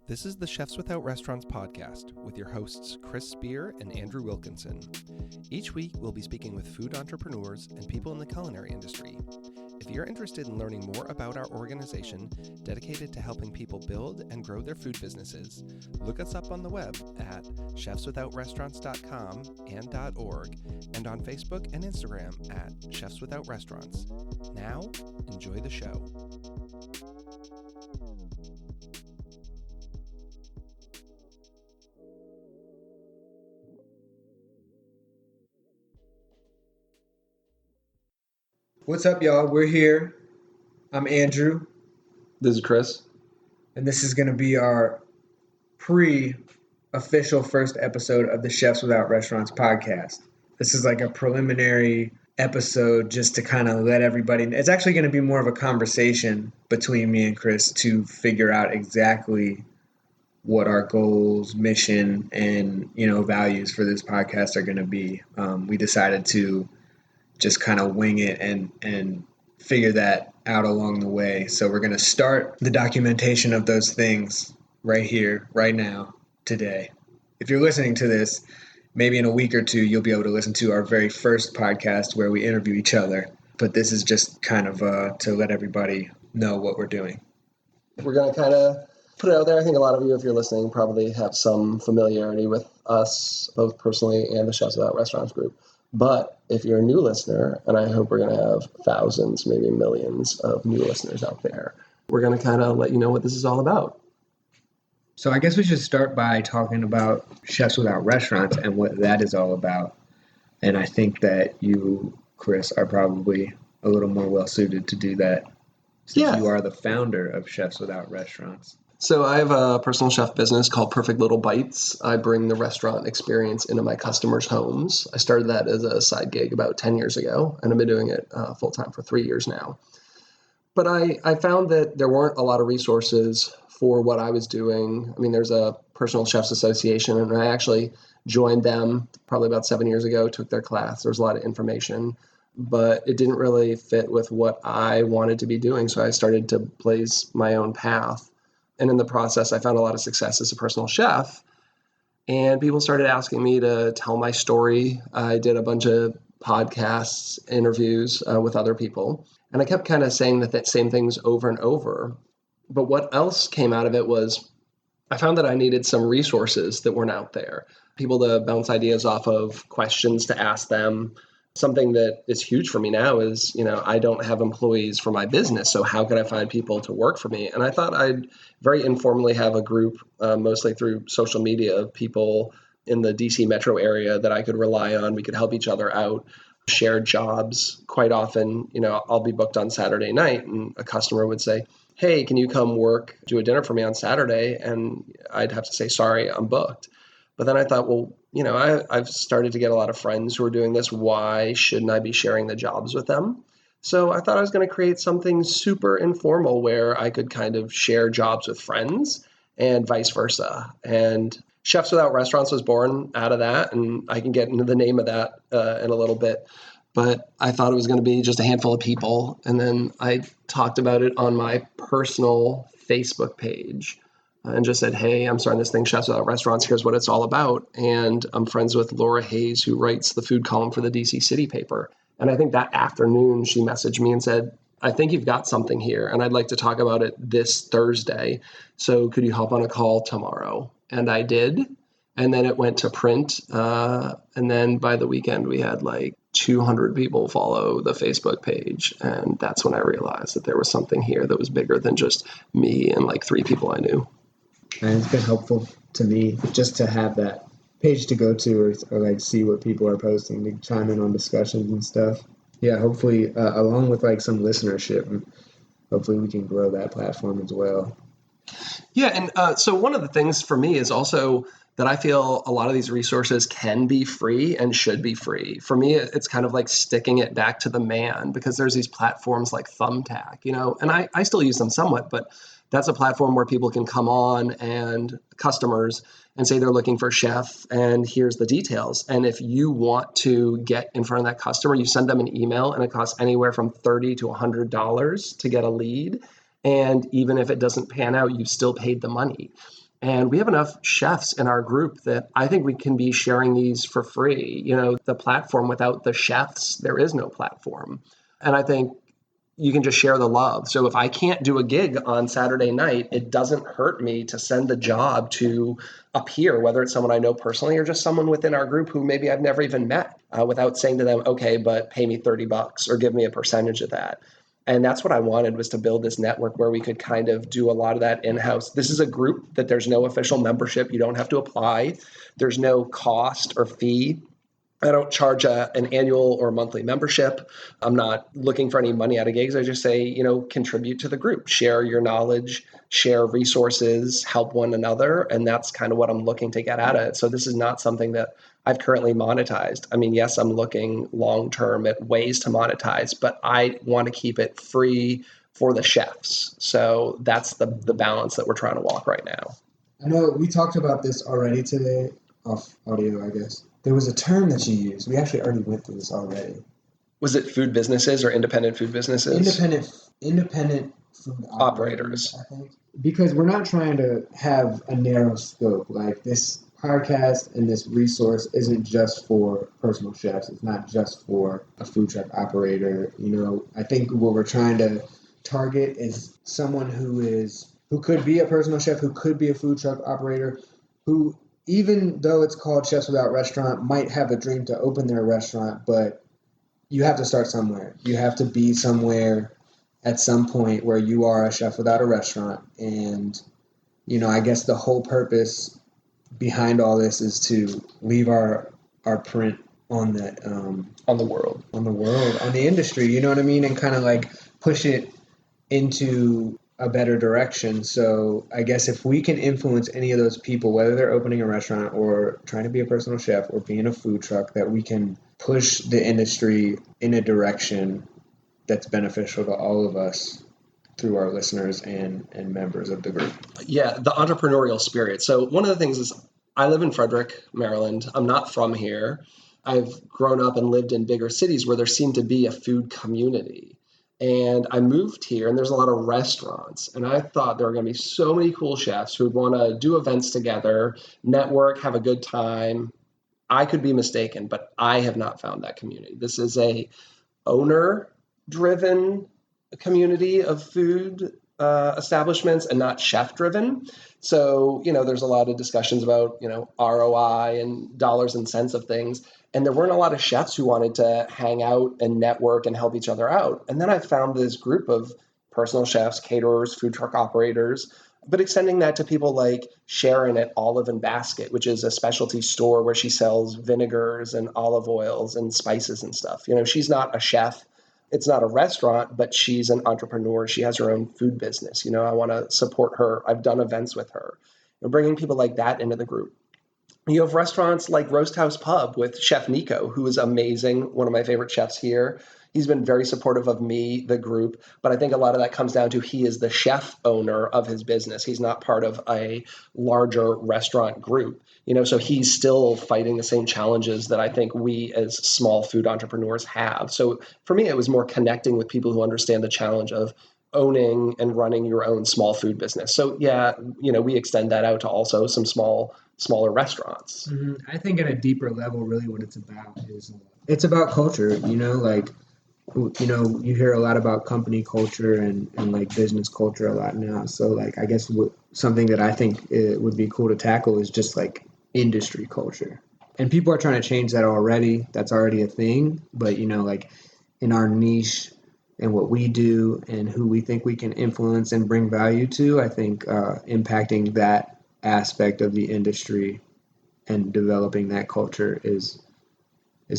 This is the Chefs Without Restaurants podcast with your hosts Chris Spear and Andrew Wilkinson. Each week we'll be speaking with food entrepreneurs and people in the culinary industry. If you're interested in learning more about our organization dedicated to helping people build and grow their food businesses, look us up on the web at chefswithoutrestaurants.com and .org and on Facebook and Instagram at Chefs Without Restaurants. Now, enjoy the show. What's up, y'all? We're here. I'm Andrew. This is Chris. And this is going to be our pre-official first episode of the Chefs Without Restaurants podcast. This is like a preliminary episode just to kind of let everybody... It's actually going to be more of a conversation between me and Chris to figure out exactly what our goals, mission, and, values for this podcast are going to be. We decided to just kind of wing it and figure that out along the way. So we're going to start the documentation of those things right here, right now, today. If you're listening to this, maybe in a week or two, you'll be able to listen to our very first podcast where we interview each other. But this is just kind of to let everybody know what we're doing. We're going to kind of put it out there. I think a lot of you, if you're listening, probably have some familiarity with us, both personally and the Chefs Without Restaurants group. But if you're a new listener, and I hope we're going to have thousands, maybe millions of new listeners out there, we're going to kind of let you know what this is all about. So I guess we should start by talking about Chefs Without Restaurants and what that is all about. And I think that you, Chris, are probably a little more well-suited to do that since you are the founder of Chefs Without Restaurants. So I have a personal chef business called Perfect Little Bites. I bring the restaurant experience into my customers' homes. I started that as a side gig about 10 years ago, and I've been doing it full-time for 3 years now. But I found that there weren't a lot of resources for what I was doing. I mean, there's a Personal Chefs Association, and I actually joined them probably about 7 years ago, took their class. There's a lot of information, but it didn't really fit with what I wanted to be doing, so I started to blaze my own path. And in the process, I found a lot of success as a personal chef. And people started asking me to tell my story. I did a bunch of podcasts, interviews with other people. And I kept kind of saying that same things over and over. But what else came out of it was I found that I needed some resources that weren't out there. People to bounce ideas off of, questions to ask them. Something that is huge for me now is, I don't have employees for my business. So how can I find people to work for me? And I thought I'd very informally have a group, mostly through social media, of people in the DC metro area that I could rely on. We could help each other out, share jobs. Quite often, I'll be booked on Saturday night and a customer would say, hey, can you come do a dinner for me on Saturday? And I'd have to say, sorry, I'm booked. But then I thought, well, I've started to get a lot of friends who are doing this. Why shouldn't I be sharing the jobs with them? So I thought I was going to create something super informal where I could kind of share jobs with friends and vice versa. And Chefs Without Restaurants was born out of that. And I can get into the name of that in a little bit. But I thought it was going to be just a handful of people. And then I talked about it on my personal Facebook page. And just said, hey, I'm starting this thing, Chefs Without Restaurants. Here's what it's all about. And I'm friends with Laura Hayes, who writes the food column for the DC City paper. And I think that afternoon she messaged me and said, I think you've got something here, and I'd like to talk about it this Thursday. So could you hop on a call tomorrow? And I did. And then it went to print. And then by the weekend, we had like 200 people follow the Facebook page. And that's when I realized that there was something here that was bigger than just me and like 3 people I knew. And it's been helpful to me just to have that page to go to or like see what people are posting, to chime in on discussions and stuff. Yeah, hopefully, along with like some listenership, hopefully we can grow that platform as well. Yeah, and so one of the things for me is also that I feel a lot of these resources can be free and should be free. For me, it's kind of like sticking it back to the man, because there's these platforms like Thumbtack, and I still use them somewhat, but that's a platform where people can come on and customers and say they're looking for a chef and here's the details. And if you want to get in front of that customer, you send them an email and it costs anywhere from $30 to $100 to get a lead. And even if it doesn't pan out, you still paid the money. And we have enough chefs in our group that I think we can be sharing these for free. The platform, without the chefs, there is no platform. And I think you can just share the love. So if I can't do a gig on Saturday night, it doesn't hurt me to send the job to a peer, whether it's someone I know personally or just someone within our group who maybe I've never even met, without saying to them, okay, but pay me $30 or give me a percentage of that. And that's what I wanted, was to build this network where we could kind of do a lot of that in-house. This is a group that there's no official membership. You don't have to apply. There's no cost or fee. I don't charge an annual or monthly membership. I'm not looking for any money out of gigs. I just say, contribute to the group, share your knowledge, share resources, help one another. And that's kind of what I'm looking to get out of it. So this is not something that I've currently monetized. I mean, yes, I'm looking long-term at ways to monetize, but I want to keep it free for the chefs. So that's the balance that we're trying to walk right now. I know we talked about this already today, off audio, I guess. There was a term that you used. We actually already went through this already. Was it food businesses or independent food businesses? Independent food operators, I think. Because we're not trying to have a narrow scope. Like, this podcast and this resource isn't just for personal chefs. It's not just for a food truck operator. I think what we're trying to target is someone who could be a personal chef, who could be a food truck operator, who, even though it's called Chefs Without Restaurant, might have a dream to open their restaurant, but you have to start somewhere. You have to be somewhere at some point where you are a chef without a restaurant. And, I guess the whole purpose behind all this is to leave our print on the world, on the industry, you know what I mean? And kind of like push it into a better direction. So I guess if we can influence any of those people, whether they're opening a restaurant or trying to be a personal chef or being a food truck, that we can push the industry in a direction that's beneficial to all of us through our listeners and members of the group. Yeah, the entrepreneurial spirit. So one of the things is, I live in Frederick, Maryland. I'm not from here. I've grown up and lived in bigger cities where there seemed to be a food community. And I moved here, and there's a lot of restaurants. And I thought there were going to be so many cool chefs who would want to do events together, network, have a good time. I could be mistaken, but I have not found that community. This is a owner-driven community of food establishments and not chef-driven. So, there's a lot of discussions about, ROI and dollars and cents of things. And there weren't a lot of chefs who wanted to hang out and network and help each other out. And then I found this group of personal chefs, caterers, food truck operators, but extending that to people like Sharon at Olive and Basket, which is a specialty store where she sells vinegars and olive oils and spices and stuff. She's not a chef. It's not a restaurant, but she's an entrepreneur. She has her own food business. I want to support her. I've done events with her. Bringing people like that into the group. You have restaurants like Roast House Pub with Chef Nico, who is amazing, one of my favorite chefs here. He's been very supportive of me, the group, but I think a lot of that comes down to he is the chef owner of his business. He's not part of a larger restaurant group, so he's still fighting the same challenges that I think we as small food entrepreneurs have. So for me, it was more connecting with people who understand the challenge of owning and running your own small food business. So yeah, we extend that out to also some smaller restaurants. Mm-hmm. I think at a deeper level, really what it's about is it's about culture, you hear a lot about company culture and like business culture a lot now. So like, I guess something that I think it would be cool to tackle is just like industry culture. And people are trying to change that already. That's already a thing. But, like in our niche and what we do and who we think we can influence and bring value to, I think impacting that aspect of the industry and developing that culture is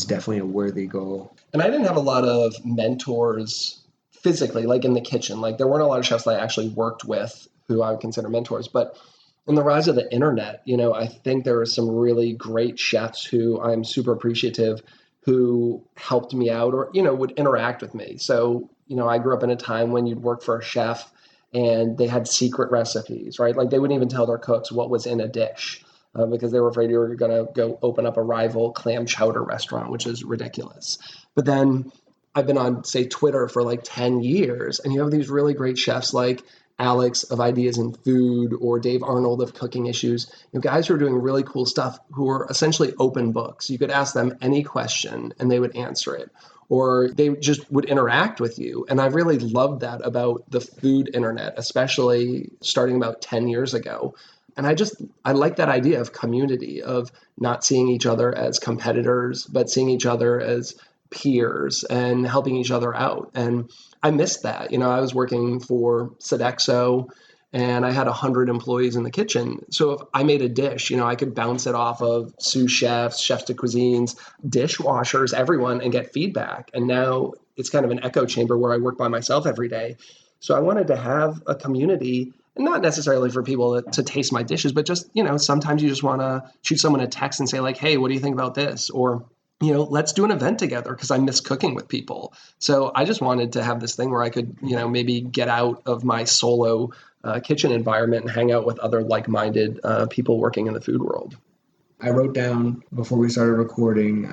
definitely a worthy goal. And I didn't have a lot of mentors physically, like in the kitchen. Like there weren't a lot of chefs that I actually worked with who I would consider mentors. But in the rise of the internet, I think there are some really great chefs who I'm super appreciative who helped me out or, would interact with me. So, I grew up in a time when you'd work for a chef and they had secret recipes, right? Like they wouldn't even tell their cooks what was in a dish. Because they were afraid you were going to go open up a rival clam chowder restaurant, which is ridiculous. But then I've been on, say, Twitter for like 10 years, and you have these really great chefs like Alex of Ideas in Food or Dave Arnold of Cooking Issues, guys who are doing really cool stuff who are essentially open books. You could ask them any question and they would answer it, or they just would interact with you. And I really loved that about the food internet, especially starting about 10 years ago. And I like that idea of community, of not seeing each other as competitors, but seeing each other as peers and helping each other out. And I missed that. I was working for Sodexo and I had 100 employees in the kitchen. So if I made a dish, I could bounce it off of sous chefs, chefs de cuisines, dishwashers, everyone, and get feedback. And now it's kind of an echo chamber where I work by myself every day. So I wanted to have a community, and not necessarily for people to taste my dishes, but just, sometimes you just want to shoot someone a text and say like, hey, what do you think about this? Or let's do an event together because I miss cooking with people. So I just wanted to have this thing where I could, maybe get out of my solo kitchen environment and hang out with other like-minded people working in the food world. I wrote down before we started recording,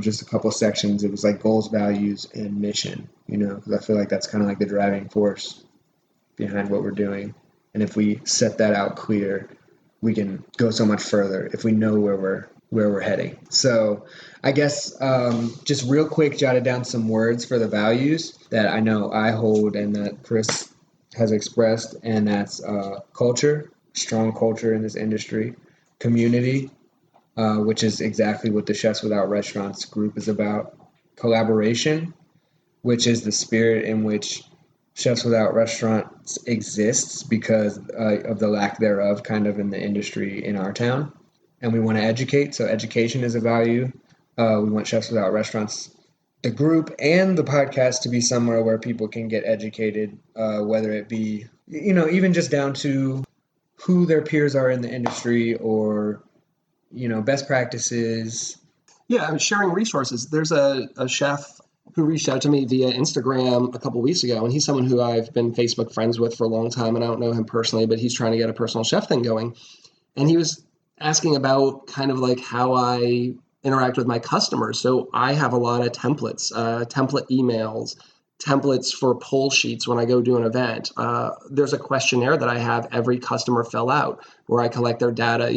just a couple sections. It was like goals, values, and mission, because I feel like that's kind of like the driving force behind what we're doing. And if we set that out clear, we can go so much further if we know where we're heading. So I guess just real quick, jotted down some words for the values that I know I hold and that Chris has expressed, and that's culture, strong culture in this industry, community, which is exactly what the Chefs Without Restaurants group is about, collaboration, which is the spirit in which Chefs Without Restaurants exists because of the lack thereof kind of in the industry in our town. And we want to educate. So education is a value. We want Chefs Without Restaurants, the group and the podcast, to be somewhere where people can get educated, whether it be, even just down to who their peers are in the industry or, best practices. Yeah, I'm sharing resources. There's a chef who reached out to me via Instagram a couple weeks ago, and he's someone who I've been Facebook friends with for a long time, and I don't know him personally, but he's trying to get a personal chef thing going. And he was asking about kind of like how I interact with my customers. So I have a lot of templates, template emails, templates for poll sheets when I go do an event. There's a questionnaire that I have every customer fill out where I collect their data,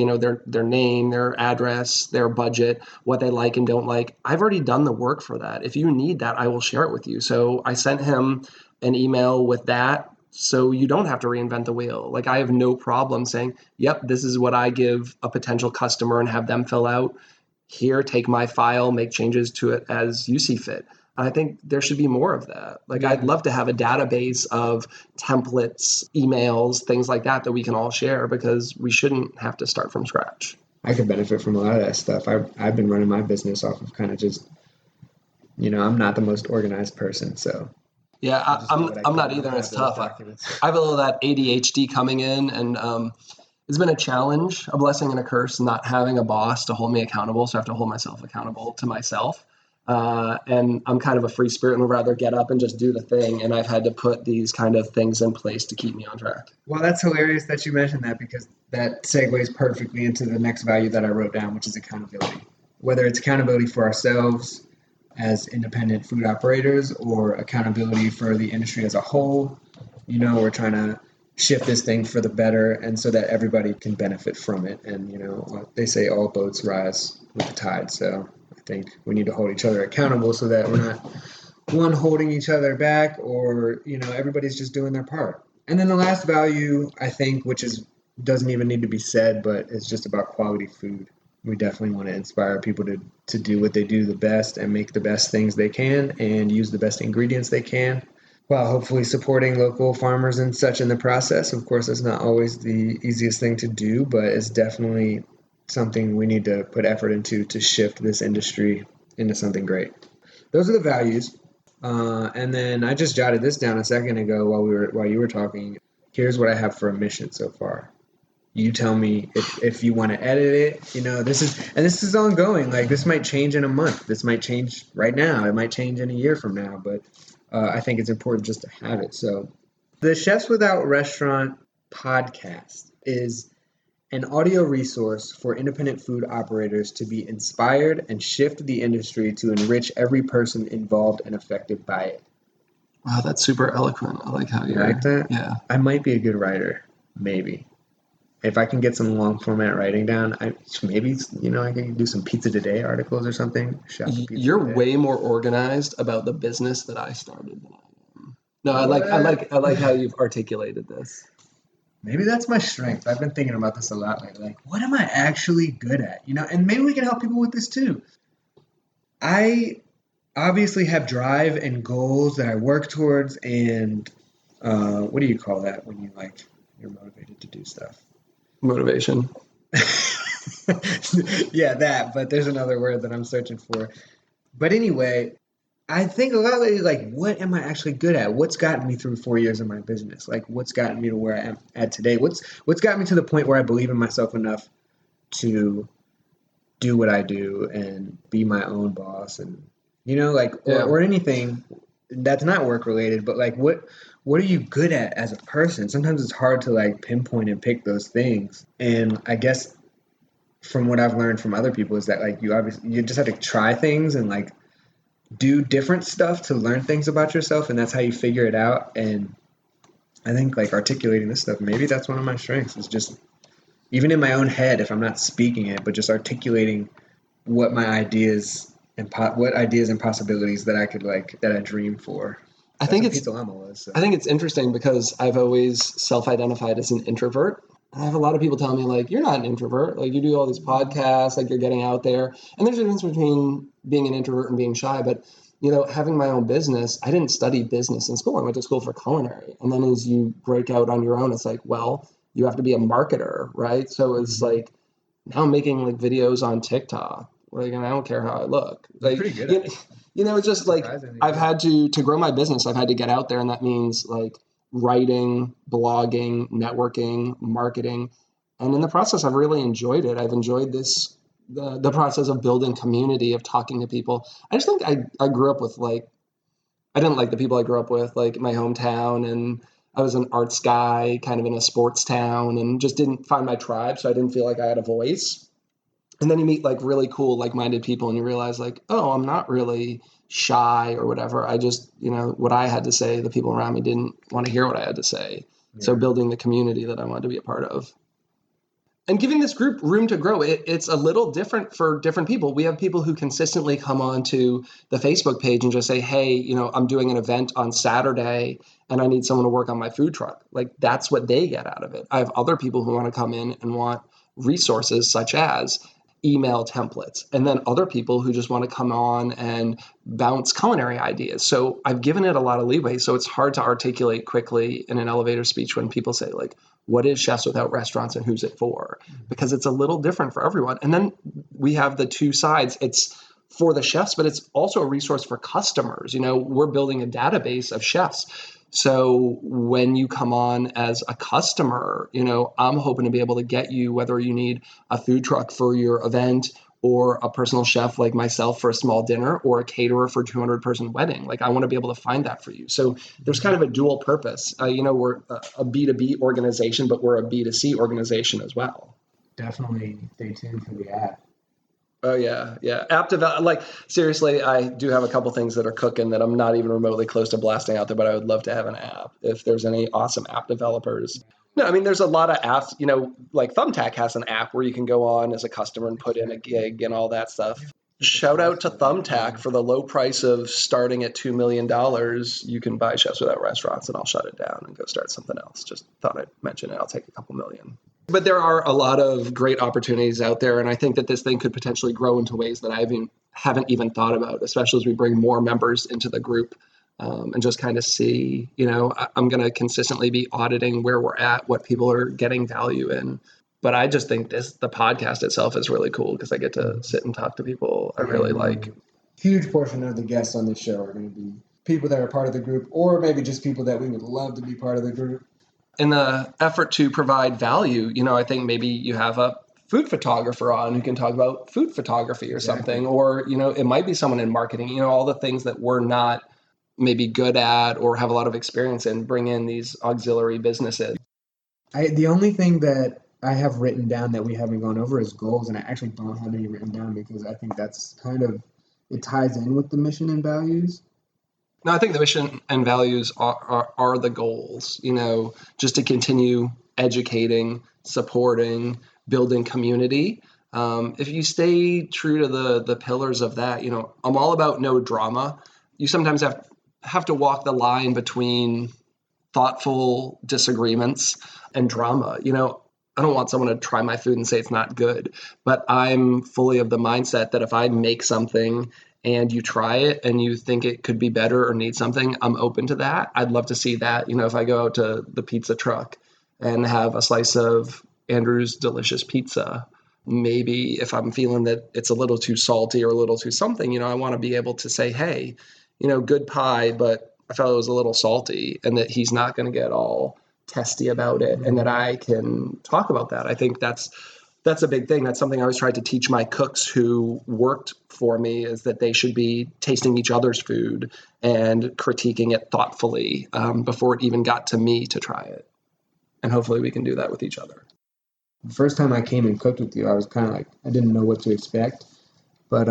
their name, their address, their budget, what they like and don't like. I've already done the work for that. If you need that, I will share it with you. So I sent him an email with that. So you don't have to reinvent the wheel. Like, I have no problem saying, yep, this is what I give a potential customer and have them fill out. Here, take my file, make changes to it as you see fit. I think there should be more of that. Like, I'd love to have a database of templates, emails, things like that we can all share, because we shouldn't have to start from scratch. I could benefit from a lot of that stuff. I've been running my business off of kind of just, I'm not the most organized person, so. Yeah, I'm not either, and it's tough. I have a little of that ADHD coming in, and it's been a challenge, a blessing and a curse, not having a boss to hold me accountable, so I have to hold myself accountable to myself. And I'm kind of a free spirit and would rather get up and just do the thing, and I've had to put these kind of things in place to keep me on track. Well, that's hilarious that you mentioned that, because that segues perfectly into the next value that I wrote down, which is accountability. Whether it's accountability for ourselves as independent food operators or accountability for the industry as a whole, we're trying to shift this thing for the better and so that everybody can benefit from it. And, they say all boats rise with the tide. So I think we need to hold each other accountable so that we're not one holding each other back or, everybody's just doing their part. And then the last value, I think, which doesn't even need to be said, but it's just about quality food. We definitely want to inspire people to do what they do the best and make the best things they can and use the best ingredients they can, while hopefully supporting local farmers and such in the process. Of course, it's not always the easiest thing to do, but it's definitely something we need to put effort into to shift this industry into something great. Those are the values. And then I just jotted this down a second ago while you were talking. Here's what I have for a mission so far. You tell me if you want to edit it. This is ongoing. Like, this might change in a month. This might change right now. It might change in a year from now. But I think it's important just to have it. So the Chefs Without Restaurant podcast is an audio resource for independent food operators to be inspired and shift the industry to enrich every person involved and affected by it. Wow, that's super eloquent. I like how You you're. like that? Yeah. I might be a good writer, maybe. If I can get some long format writing down, maybe I can do some Pizza Today articles or something. Chef of Pizza You're Today. way more organized about the business that I started than I am. No, What? I like how you've articulated this. Maybe that's my strength. I've been thinking about this a lot lately. Like, what am I actually good at? And maybe we can help people with this too. I obviously have drive and goals that I work towards, and what do you call that when you're motivated to do stuff? Motivation. Yeah, that. But there's another word that I'm searching for. But anyway, I think a lot lately, like, what am I actually good at? What's gotten me through 4 years of my business? Like, what's gotten me to where I am at today? What's gotten me to the point where I believe in myself enough to do what I do and be my own boss, and or anything that's not work related, but like what are you good at as a person? Sometimes it's hard to like pinpoint and pick those things. And I guess from what I've learned from other people is that like you just have to try things and like do different stuff to learn things about yourself, and that's how you figure it out. And I think like articulating this stuff, maybe that's one of my strengths, is just even in my own head, if I'm not speaking it, but just articulating what my ideas and what ideas and possibilities that I could that I dream for. I think it's interesting because I've always self-identified as an introvert. I have a lot of people tell me like, you're not an introvert. Like you do all these podcasts, like you're getting out there. And there's a difference between being an introvert and being shy. But, having my own business, I didn't study business in school. I went to school for culinary. And then as you break out on your own, it's like, well, you have to be a marketer, right? So it's like, now I'm making like videos on TikTok. Like, and I don't care how I look. Like, pretty good at it. It's just like I've had to grow my business. I've had to get out there, and that means like writing, blogging, networking, marketing. And in the process, I've really enjoyed it. I've enjoyed the process of building community, of talking to people. I just think I grew up with I didn't like the people I grew up with, like my hometown, and I was an arts guy kind of in a sports town and just didn't find my tribe. So I didn't feel like I had a voice. And then you meet like really cool, like-minded people, and you realize like, oh, I'm not really shy or whatever. I just, what I had to say, the people around me didn't want to hear what I had to say. Yeah. So building the community that I wanted to be a part of. And giving this group room to grow, it's a little different for different people. We have people who consistently come on to the Facebook page and just say, hey, I'm doing an event on Saturday and I need someone to work on my food truck. Like that's what they get out of it. I have other people who want to come in and want resources such as email templates, and then other people who just want to come on and bounce culinary ideas. So I've given it a lot of leeway. So it's hard to articulate quickly in an elevator speech when people say like, what is Chefs Without Restaurants and who's it for? Because it's a little different for everyone. And then we have the two sides. It's for the chefs, but it's also a resource for customers. We're building a database of chefs. So when you come on as a customer, I'm hoping to be able to get you, whether you need a food truck for your event or a personal chef like myself for a small dinner or a caterer for a 200-person wedding. Like I want to be able to find that for you. So there's kind of a dual purpose. We're a B2B organization, but we're a B2C organization as well. Definitely stay tuned for the app. Oh, yeah. Yeah. App develop. Like, seriously, I do have a couple things that are cooking that I'm not even remotely close to blasting out there, but I would love to have an app if there's any awesome app developers. No, I mean, there's a lot of apps, like Thumbtack has an app where you can go on as a customer and put in a gig and all that stuff. Shout out to Thumbtack for the low price of starting at $2 million. You can buy Chefs Without Restaurants and I'll shut it down and go start something else. Just thought I'd mention it. I'll take a couple million. But there are a lot of great opportunities out there. And I think that this thing could potentially grow into ways that I haven't even thought about, especially as we bring more members into the group and just kind of see, I'm going to consistently be auditing where we're at, what people are getting value in. But I just think the podcast itself is really cool because I get to sit and talk to people I really like. Huge portion of the guests on this show are going to be people that are part of the group, or maybe just people that we would love to be part of the group. In the effort to provide value, I think maybe you have a food photographer on who can talk about food photography or something, or, it might be someone in marketing, all the things that we're not maybe good at or have a lot of experience in, bring in these auxiliary businesses. The only thing that I have written down that we haven't gone over is goals, and I actually don't have any written down because I think that's it ties in with the mission and values. No, I think the mission and values are the goals, just to continue educating, supporting, building community. If you stay true to the pillars of that, I'm all about no drama. You sometimes have to walk the line between thoughtful disagreements and drama. I don't want someone to try my food and say it's not good, but I'm fully of the mindset that if I make something and you try it and you think it could be better or need something, I'm open to that. I'd love to see that. If I go out to the pizza truck and have a slice of Andrew's delicious pizza, maybe if I'm feeling that it's a little too salty or a little too something, I want to be able to say, hey, good pie, but I felt it was a little salty, and that he's not going to get all testy about it, and that I can talk about that. I think that's a big thing. That's something I always tried to teach my cooks who worked for me, is that they should be tasting each other's food and critiquing it thoughtfully before it even got to me to try it. And hopefully we can do that with each other. The first time I came and cooked with you, I was kind of like, I didn't know what to expect, but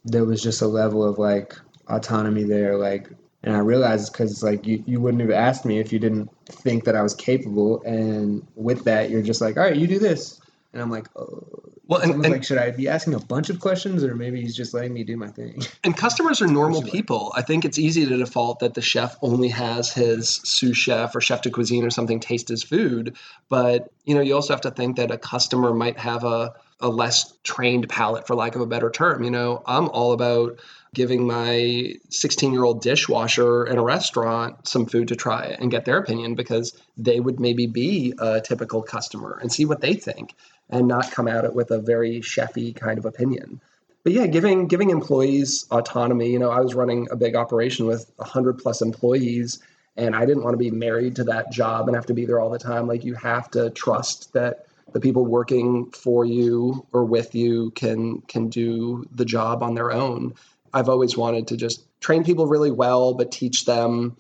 there was just a level of like autonomy there, like, and I realized because it's like you wouldn't have asked me if you didn't think that I was capable, and with that you're just like, all right, you do this, and I'm like, oh. Well, and like, should I be asking a bunch of questions, or maybe he's just letting me do my thing? And customers are normal people. I think it's easy to default that the chef only has his sous chef or chef de cuisine or something taste his food, but you also have to think that a customer might have a less trained palate, for lack of a better term. I'm all about giving my 16-year-old dishwasher in a restaurant some food to try and get their opinion, because they would maybe be a typical customer and see what they think and not come at it with a very chefy kind of opinion. But yeah, giving employees autonomy. I was running a big operation with 100 plus employees, and I didn't want to be married to that job and have to be there all the time. Like, you have to trust that the people working for you or with you can do the job on their own. I've always wanted to just train people really well, but teach them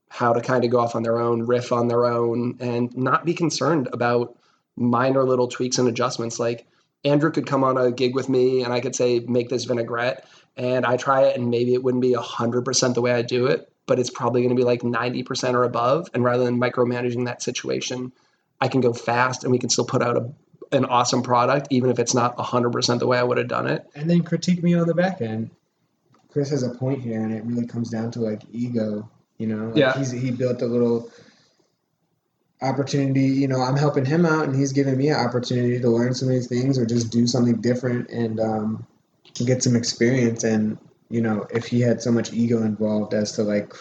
how to kind of go off on their own, riff on their own, and not be concerned about minor little tweaks and adjustments. Like, Andrew could come on a gig with me and I could say, make this vinaigrette, and I try it and maybe it wouldn't be 100% the way I do it, but it's probably going to be like 90% or above. And rather than micromanaging that situation, I can go fast and we can still put out an awesome product, even if it's not 100% the way I would have done it. And then critique me on the back end. Chris has a point here, and it really comes down to like ego, Like, yeah. He built a little opportunity, I'm helping him out, and he's giving me an opportunity to learn some of these things or just do something different and get some experience. And if he had so much ego involved as to like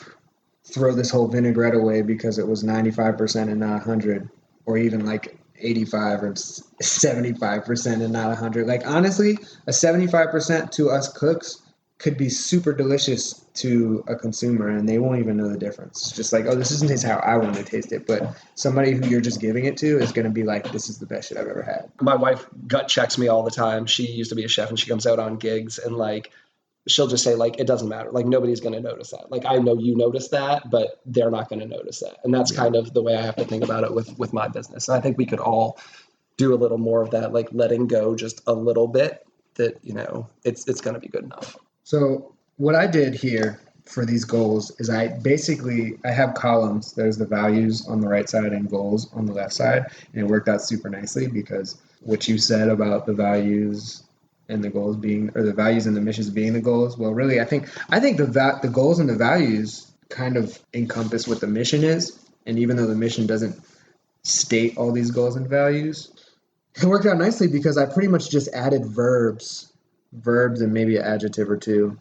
throw this whole vinaigrette away because it was 95% and not 100, or even like 85 or 75% and not 100. Like, honestly, a 75% to us cooks could be super delicious to a consumer, and they won't even know the difference. It's just like, oh, this doesn't taste how I want to taste it. But somebody who you're just giving it to is going to be like, this is the best shit I've ever had. My wife gut checks me all the time. She used to be a chef, and she comes out on gigs, and like, she'll just say, like, it doesn't matter. Like, nobody's going to notice that. Like, I know you notice that, but they're not going to notice that. And that's kind of the way I have to think about it with my business. And I think we could all do a little more of that, like letting go just a little bit, that, it's going to be good enough. So what I did here for these goals is I have columns. There's the values on the right side and goals on the left side. And it worked out super nicely, because what you said about the values and the goals being, or the values and the missions being the goals, well, really, I think the goals and the values kind of encompass what the mission is. And even though the mission doesn't state all these goals and values, it worked out nicely because I pretty much just added verbs and maybe an adjective or two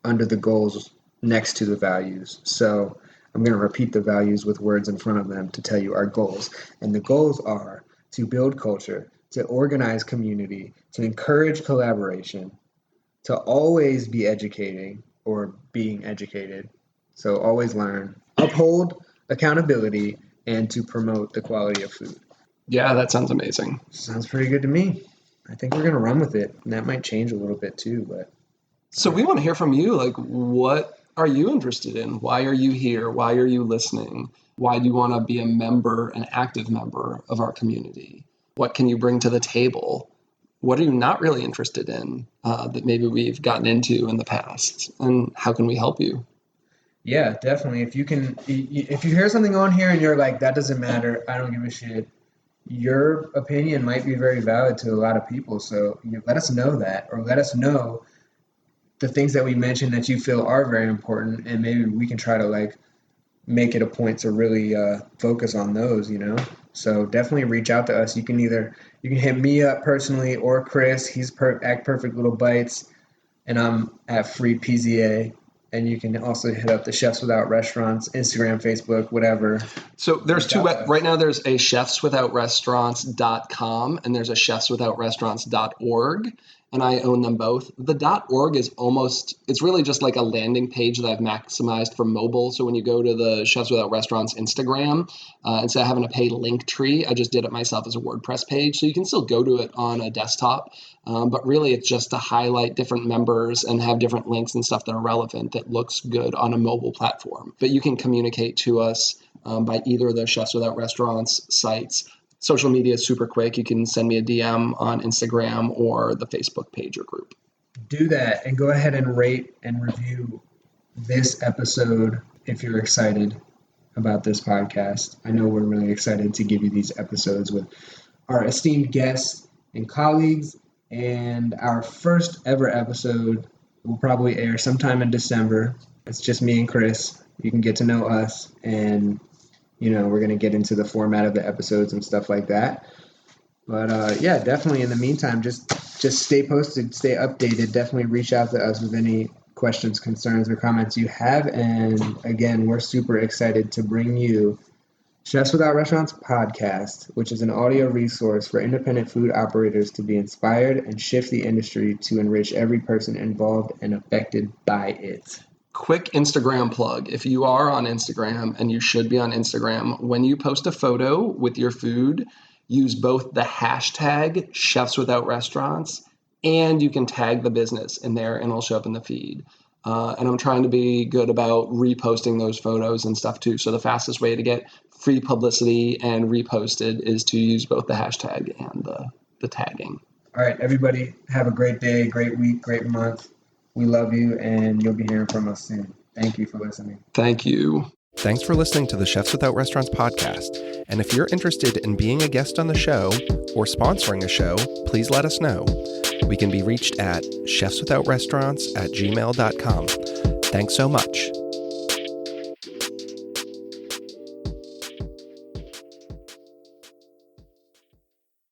under the goals next to the values. So I'm going to repeat the values with words in front of them to tell you our goals. And the goals are to build culture, to organize community, to encourage collaboration, to always be educating or being educated, so always learn, uphold accountability, and to promote the quality of food. Yeah, that sounds amazing. Sounds pretty good to me. I think we're going to run with it, and that might change a little bit too. But so we want to hear from you. Like, what are you interested in? Why are you here? Why are you listening? Why do you want to be a member, an active member of our community? What can you bring to the table? What are you not really interested in that maybe we've gotten into in the past? And how can we help you? Yeah, definitely. If you hear something on here and you're like, that doesn't matter, I don't give a shit, your opinion might be very valid to a lot of people. So let us know that, or let us know the things that we mentioned that you feel are very important, and maybe we can try to like make it a point to really focus on those. So definitely reach out to us. You can hit me up personally or Chris. He's at Perfect Little Bites, and I'm at Free PZA. And you can also hit up the Chefs Without Restaurants, Instagram, Facebook, whatever. So there's two, right now there's a chefswithoutrestaurants.com and there's a chefswithoutrestaurants.org, and I own them both. The .org is it's really just like a landing page that I've maximized for mobile. So when you go to the Chefs Without Restaurants Instagram, instead of having to pay Linktree, I just did it myself as a WordPress page. So you can still go to it on a desktop, but really it's just to highlight different members and have different links and stuff that are relevant that looks good on a mobile platform. But you can communicate to us by either of the Chefs Without Restaurants sites. Social media is super quick. You can send me a DM on Instagram or the Facebook page or group. Do that and go ahead and rate and review this episode if you're excited about this podcast. I know we're really excited to give you these episodes with our esteemed guests and colleagues. And our first ever episode will probably air sometime in December. It's just me and Chris. You can get to know us, and we're going to get into the format of the episodes and stuff like that. But yeah, definitely in the meantime, just stay posted, stay updated. Definitely reach out to us with any questions, concerns, or comments you have. And again, we're super excited to bring you Chefs Without Restaurants podcast, which is an audio resource for independent food operators to be inspired and shift the industry to enrich every person involved and affected by it. Quick Instagram plug. If you are on Instagram, and you should be on Instagram, when you post a photo with your food, use both the hashtag Chefs Without Restaurants, and you can tag the business in there and it'll show up in the feed. And I'm trying to be good about reposting those photos and stuff too. So the fastest way to get free publicity and reposted is to use both the hashtag and the tagging. All right, everybody, have a great day, great week, great month. We love you, and you'll be hearing from us soon. Thank you for listening. Thank you. Thanks for listening to the Chefs Without Restaurants podcast. And if you're interested in being a guest on the show or sponsoring a show, please let us know. We can be reached at chefswithoutrestaurants@gmail.com. Thanks so much.